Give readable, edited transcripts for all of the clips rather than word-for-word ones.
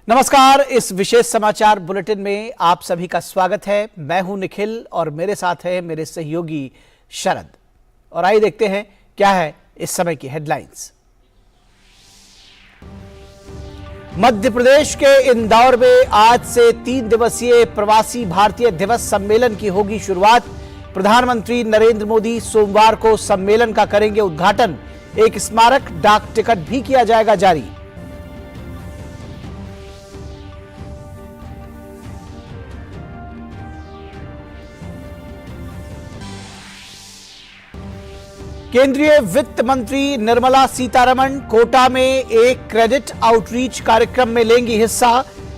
नमस्कार। इस विशेष समाचार बुलेटिन में आप सभी का स्वागत है। मैं हूं निखिल और मेरे साथ है मेरे सहयोगी शरद। और आइए देखते हैं क्या है इस समय की हेडलाइंस। मध्य प्रदेश के इंदौर में आज से 3 दिवसीय प्रवासी भारतीय दिवस सम्मेलन की होगी शुरुआत। प्रधानमंत्री नरेंद्र मोदी सोमवार को सम्मेलन का करेंगे उद्घाटन। एक स्मारक डाक टिकट भी किया जाएगा जारी। केंद्रीय वित्त मंत्री निर्मला सीतारमण कोटा में एक क्रेडिट आउटरीच कार्यक्रम में लेंगी हिस्सा।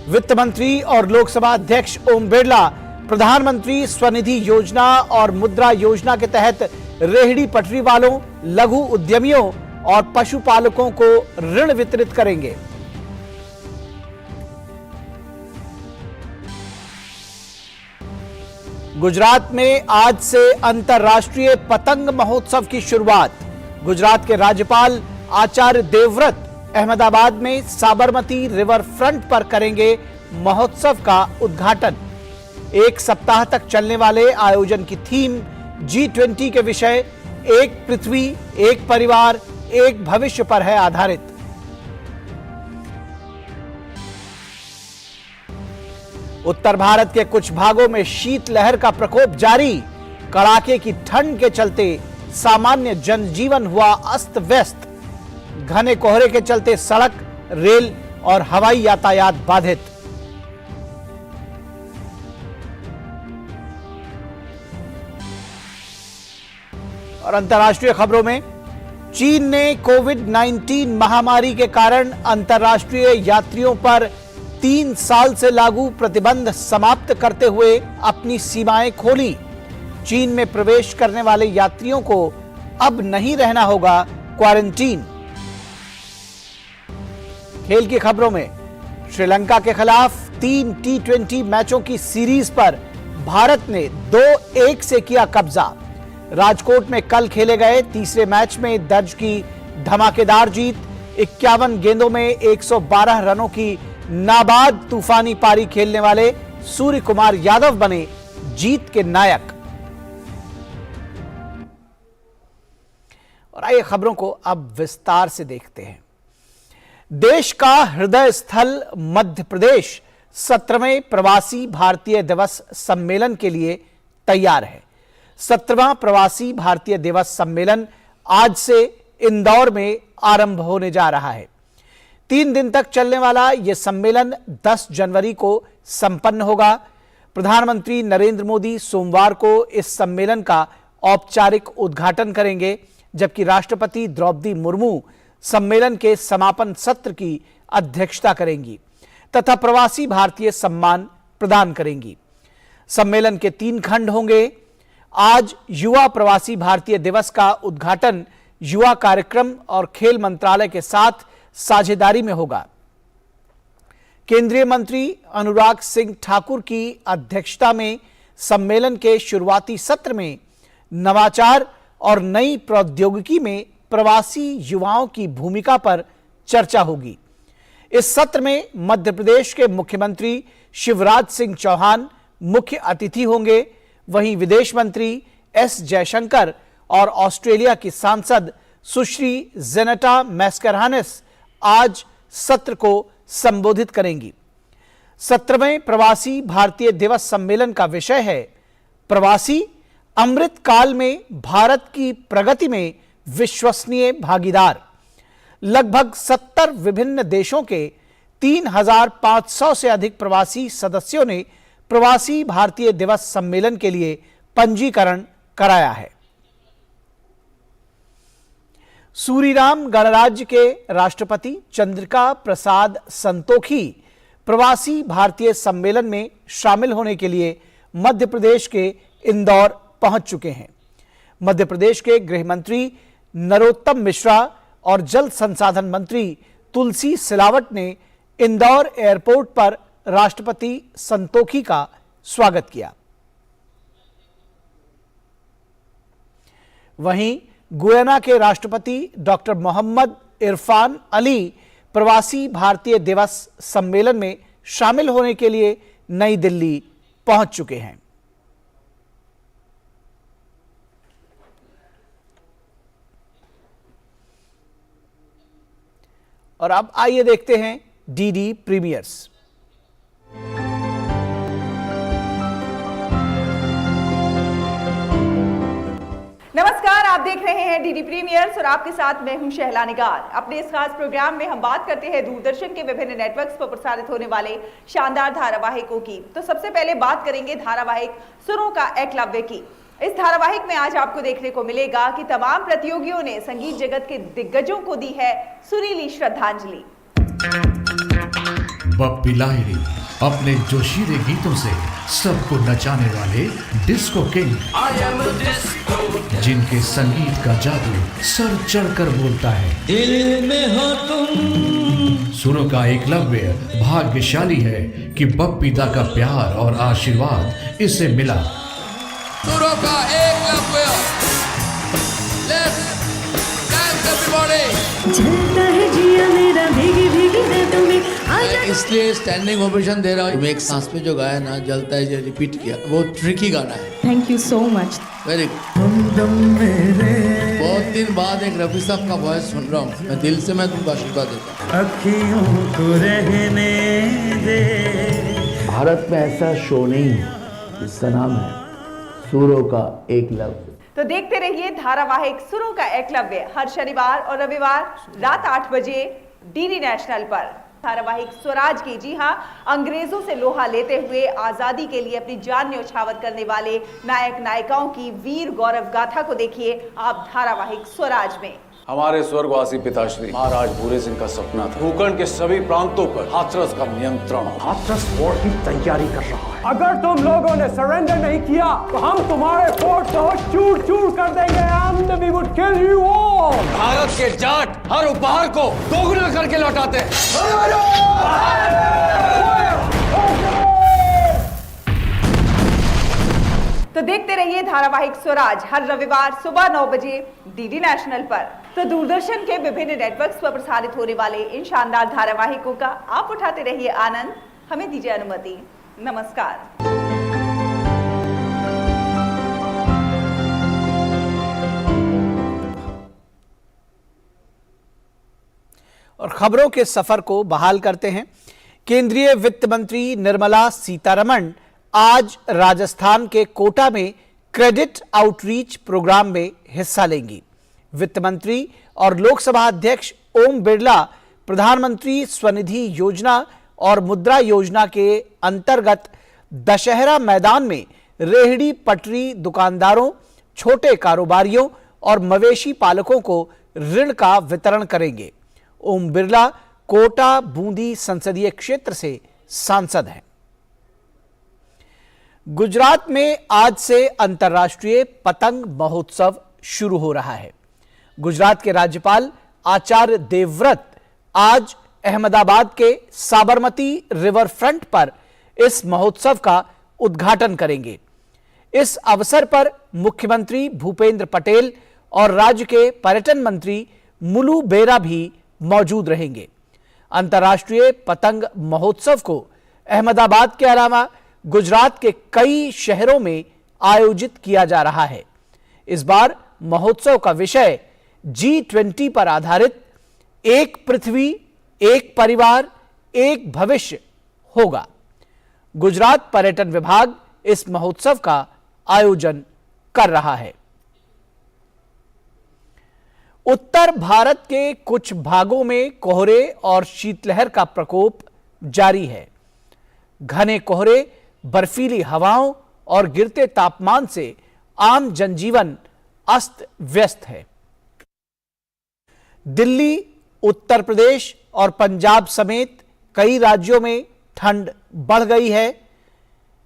वित्त मंत्री और लोकसभा अध्यक्ष ओम बिरला प्रधानमंत्री स्वनिधि योजना और मुद्रा योजना के तहत रेहड़ी पटरी वालों, लघु उद्यमियों और पशुपालकों को ऋण वितरित करेंगे। गुजरात में आज से अंतर्राष्ट्रीय पतंग महोत्सव की शुरुआत। गुजरात के राज्यपाल आचार्य देवव्रत अहमदाबाद में साबरमती रिवर फ्रंट पर करेंगे महोत्सव का उद्घाटन। एक सप्ताह तक चलने वाले आयोजन की थीम G20 के विषय एक पृथ्वी, एक परिवार, एक भविष्य पर है आधारित। उत्तर भारत के कुछ भागों में शीतलहर का प्रकोप जारी। कड़ाके की ठंड के चलते सामान्य जनजीवन हुआ अस्त व्यस्त। घने कोहरे के चलते सड़क, रेल और हवाई यातायात बाधित। और अंतर्राष्ट्रीय खबरों में चीन ने कोविड-19 महामारी के कारण अंतर्राष्ट्रीय यात्रियों पर 3 साल से लागू प्रतिबंध समाप्त करते हुए अपनी सीमाएं खोली। चीन में प्रवेश करने वाले यात्रियों को अब नहीं रहना होगा क्वारंटीन। खेल की खबरों में श्रीलंका के खिलाफ 3 T20 मैचों की सीरीज पर भारत ने 2-1 से किया कब्जा। राजकोट में कल खेले गए तीसरे मैच में दर्ज की धमाकेदार जीत। 51 गेंदों में 112 रनों की नाबाद तूफानी पारी खेलने वाले सूर्य कुमार यादव बने जीत के नायक। और आइए खबरों को अब विस्तार से देखते हैं। देश का हृदय स्थल मध्य प्रदेश 17वें प्रवासी भारतीय दिवस सम्मेलन के लिए तैयार है। 17वां प्रवासी भारतीय दिवस सम्मेलन आज से इंदौर में आरंभ होने जा रहा है। 3 दिन तक चलने वाला यह सम्मेलन 10 जनवरी को संपन्न होगा। प्रधानमंत्री नरेंद्र मोदी सोमवार को इस सम्मेलन का औपचारिक उद्घाटन करेंगे, जबकि राष्ट्रपति द्रौपदी मुर्मू सम्मेलन के समापन सत्र की अध्यक्षता करेंगी तथा प्रवासी भारतीय सम्मान प्रदान करेंगी। सम्मेलन के 3 खंड होंगे। आज युवा प्रवासी भारतीय दिवस का उद्घाटन युवा कार्यक्रम और खेल मंत्रालय के साथ साझेदारी में होगा। केंद्रीय मंत्री अनुराग सिंह ठाकुर की अध्यक्षता में सम्मेलन के शुरुआती सत्र में नवाचार और नई प्रौद्योगिकी में प्रवासी युवाओं की भूमिका पर चर्चा होगी। इस सत्र में मध्य प्रदेश के मुख्यमंत्री शिवराज सिंह चौहान मुख्य अतिथि होंगे। वहीं विदेश मंत्री एस जयशंकर और ऑस्ट्रेलिया की सांसद सुश्री जेनेटा मैस्करहानिस आज सत्र को संबोधित करेंगी। 17वें प्रवासी भारतीय दिवस सम्मेलन का विषय है प्रवासी अमृत काल में भारत की प्रगति में विश्वसनीय भागीदार। लगभग 70 विभिन्न देशों के 3500 से अधिक प्रवासी सदस्यों ने प्रवासी भारतीय दिवस सम्मेलन के लिए पंजीकरण कराया है। सूरीनाम गणराज्य के राष्ट्रपति चंद्रिका प्रसाद संतोखी प्रवासी भारतीय सम्मेलन में शामिल होने के लिए मध्य प्रदेश के इंदौर पहुंच चुके हैं। मध्य प्रदेश के गृह मंत्री नरोत्तम मिश्रा और जल संसाधन मंत्री तुलसी सिलावट ने इंदौर एयरपोर्ट पर राष्ट्रपति संतोखी का स्वागत किया। वहीं गुयाना के राष्ट्रपति डॉक्टर मोहम्मद इरफान अली प्रवासी भारतीय दिवस सम्मेलन में शामिल होने के लिए नई दिल्ली पहुंच चुके हैं। और अब आइए देखते हैं डीडी प्रीमियर्स। नमस्कार, आप देख रहे हैं डीडी प्रीमियर्स और आपके साथ मैं हूं शहला निगार। अपने इस खास प्रोग्राम में हम बात करते हैं दूरदर्शन के विभिन्न नेटवर्क्स पर प्रसारित होने वाले शानदार धारावाहिकों की। तो सबसे पहले बात करेंगे धारावाहिक सुरों का एकलव्य की। इस धारावाहिक में आज आपको देखने को मिलेगा कि तमाम प्रतियोगियों ने संगीत जगत के दिग्गजों को दी है सुरीली श्रद्धांजलि। बप्पी लाहिड़ी अपने जोशीले गीतों से सबको नचाने वाले डिस्को किंग, जिनके संगीत का जादू सर चढ़कर बोलता है, दिल में हो तुम। सुरों का एकलव्य भाग्यशाली है कि बप्पी दा का प्यार और आशीर्वाद इसे मिला। सुरों का एकलव्य, लेट्स डांस एवरीबॉडी। जलता है जिया मेरा भीगी भीगी रातों में आजा। इसलिए स्टैंडिंग ओवेशन दे रहा हूँ। एक सांस पे जो गाया ना, जलता है, जो रिपीट किया, वो ट्रिकी गाना है। Thank you so much. Very good. बहुत दिन बाद एक रफी साहब का वॉइस सुन रहा हूँ। मैं दिल से मैं तुमको आशीर्वाद देता हूँ। अखियों को रहने दे। भारत में ऐसा शो नहीं है जिसका नाम है सुरों का एकलव्य। तो देखते रहिए धारावाहिक सुरों का एकलव्य हर शनिवार और रविवार रात 8 बजे डीडी नेशनल पर। धारावाहिक स्वराज की, जी हां, अंग्रेजों से लोहा लेते हुए आजादी के लिए अपनी जान न्यौछावर करने वाले नायक नायिकाओं की वीर गौरव गाथा को देखिए आप धारावाहिक स्वराज में। हमारे स्वर्गवासी पिताश्री महाराज भूरे सिंह का सपना था भूखंड के सभी प्रांतों पर हाथरस का नियंत्रण। हाथरस वॉर की तैयारी कर रहा है। अगर तुम लोगों ने सरेंडर नहीं किया तो हम तुम्हारे फोर्ट को चूर चूर कर देंगे। And we would kill you all। Bharat के जाट हर उपहार को दोगुना करके लौटाते हैं। तो देखते रहिए धारावाहिक स्वराज हर रविवार सुबह 9 बजे डीडी नेशनल पर। तो दूरदर्शन के विभिन्न नेटवर्क्स पर प्रसारित होने वाले इन शानदार धारावाहिकों का आप उठाते रहिए आनंद। हमें दीजिए अनुमति। नमस्कार। और खबरों के सफर को बहाल करते हैं। केंद्रीय वित्त मंत्री निर्मला सीतारमण आज राजस्थान के कोटा में क्रेडिट आउटरीच प्रोग्राम में हिस्सा लेंगी। वित्त मंत्री और लोकसभा अध्यक्ष ओम बिरला प्रधानमंत्री स्वनिधि योजना और मुद्रा योजना के अंतर्गत दशहरा मैदान में रेहड़ी पटरी दुकानदारों, छोटे कारोबारियों और मवेशी पालकों को ऋण का वितरण करेंगे। ओम बिरला कोटा बूंदी संसदीय क्षेत्र से सांसद हैं। गुजरात में आज से अंतर्राष्ट्रीय पतंग महोत्सव शुरू हो रहा है। गुजरात के राज्यपाल आचार्य देवव्रत आज अहमदाबाद के साबरमती रिवर फ्रंट पर इस महोत्सव का उद्घाटन करेंगे। इस अवसर पर मुख्यमंत्री भूपेंद्र पटेल और राज्य के पर्यटन मंत्री मुलू बेरा भी मौजूद रहेंगे। अंतर्राष्ट्रीय पतंग महोत्सव को अहमदाबाद के अलावा गुजरात के कई शहरों में आयोजित किया जा रहा है। इस बार महोत्सव का विषय G20 पर आधारित एक पृथ्वी, एक परिवार, एक भविष्य होगा। गुजरात पर्यटन विभाग इस महोत्सव का आयोजन कर रहा है। उत्तर भारत के कुछ भागों में कोहरे और शीतलहर का प्रकोप जारी है। घने कोहरे, बर्फीली हवाओं और गिरते तापमान से आम जनजीवन अस्त व्यस्त है। दिल्ली, उत्तर प्रदेश और पंजाब समेत कई राज्यों में ठंड बढ़ गई है।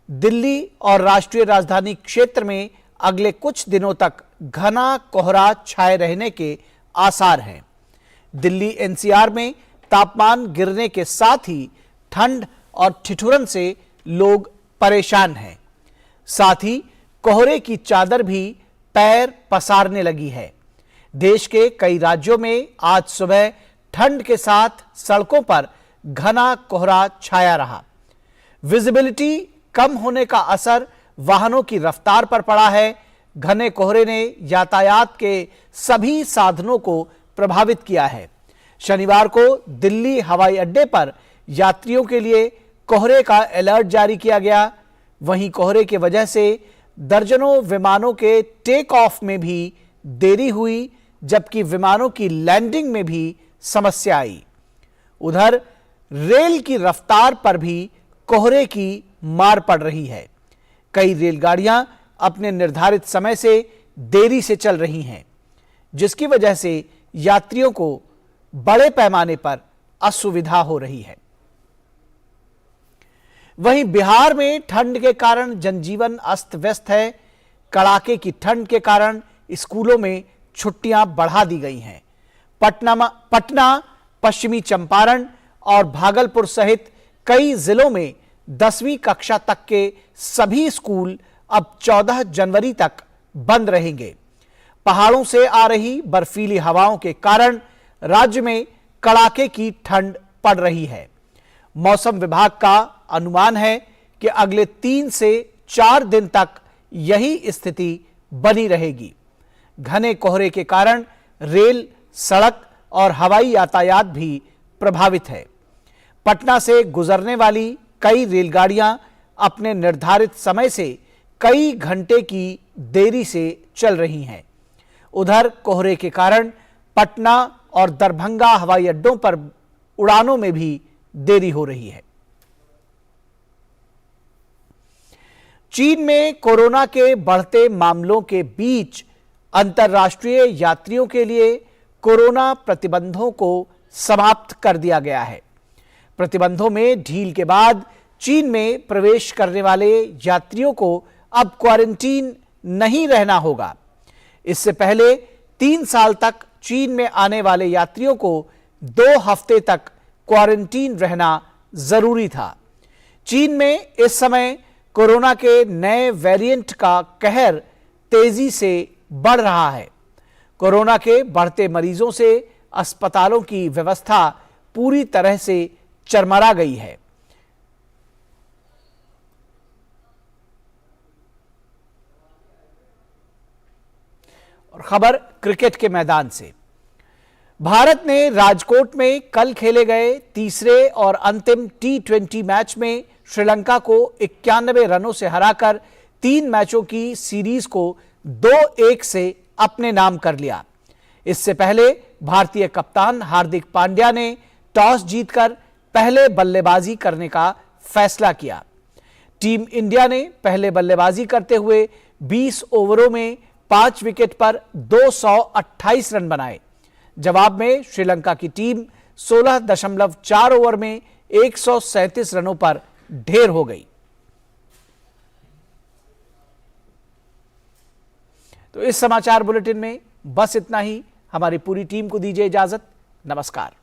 दिल्ली और राष्ट्रीय राजधानी क्षेत्र में अगले कुछ दिनों तक घना कोहरा छाए रहने के आसार हैं। दिल्ली एनसीआर में तापमान गिरने के साथ ही ठंड और ठिठुरन से लोग परेशान हैं। साथ ही कोहरे की चादर भी पैर पसारने लगी है। देश के कई राज्यों में आज सुबह ठंड के साथ सड़कों पर घना कोहरा छाया रहा। विजिबिलिटी कम होने का असर वाहनों की रफ्तार पर पड़ा है। घने कोहरे ने यातायात के सभी साधनों को प्रभावित किया है। शनिवार को दिल्ली हवाई अड्डे पर यात्रियों के लिए कोहरे का अलर्ट जारी किया गया। वहीं कोहरे की वजह से दर्जनों विमानों के टेक ऑफ में भी देरी हुई, जबकि विमानों की लैंडिंग में भी समस्या आई। उधर रेल की रफ्तार पर भी कोहरे की मार पड़ रही है। कई रेलगाड़ियां अपने निर्धारित समय से देरी से चल रही हैं, जिसकी वजह से यात्रियों को बड़े पैमाने पर असुविधा हो रही है। वहीं बिहार में ठंड के कारण जनजीवन अस्त व्यस्त है। कड़ाके की ठंड के कारण स्कूलों में छुट्टियां बढ़ा दी गई हैं। पटना, पश्चिमी चंपारण और भागलपुर सहित कई जिलों में 10वीं कक्षा तक के सभी स्कूल अब 14 जनवरी तक बंद रहेंगे। पहाड़ों से आ रही बर्फीली हवाओं के कारण राज्य में कड़ाके की ठंड पड़ रही है। मौसम विभाग का अनुमान है कि अगले 3 से 4 दिन तक यही स्थिति बनी रहेगी। घने कोहरे के कारण रेल, सड़क और हवाई यातायात भी प्रभावित है। पटना से गुजरने वाली कई रेलगाड़ियां अपने निर्धारित समय से कई घंटे की देरी से चल रही हैं। उधर कोहरे के कारण पटना और दरभंगा हवाई अड्डों पर उड़ानों में भी देरी हो रही है। चीन में कोरोना के बढ़ते मामलों के बीच अंतर्राष्ट्रीय यात्रियों के लिए कोरोना प्रतिबंधों को समाप्त कर दिया गया है। प्रतिबंधों में ढील के बाद चीन में प्रवेश करने वाले यात्रियों को अब क्वारंटीन नहीं रहना होगा। इससे पहले 3 साल तक चीन में आने वाले यात्रियों को 2 हफ्ते तक क्वारंटीन रहना जरूरी था। चीन में इस समय कोरोना के नए वेरिएंट का कहर तेजी से बढ़ रहा है। कोरोना के बढ़ते मरीजों से अस्पतालों की व्यवस्था पूरी तरह से चरमरा गई है। और खबर क्रिकेट के मैदान से। भारत ने राजकोट में कल खेले गए तीसरे और अंतिम T20 मैच में श्रीलंका को 91 रनों से हराकर 3 मैचों की सीरीज को 2-1 से अपने नाम कर लिया। इससे पहले भारतीय कप्तान हार्दिक पांड्या ने टॉस जीतकर पहले बल्लेबाजी करने का फैसला किया। टीम इंडिया ने पहले बल्लेबाजी करते हुए 20 ओवरों में 5 विकेट पर 228 रन बनाए। जवाब में श्रीलंका की टीम 16.4 ओवर में 137 रनों पर ढेर हो गई। तो इस समाचार बुलेटिन में बस इतना ही। हमारी पूरी टीम को दीजिए इजाजत। नमस्कार।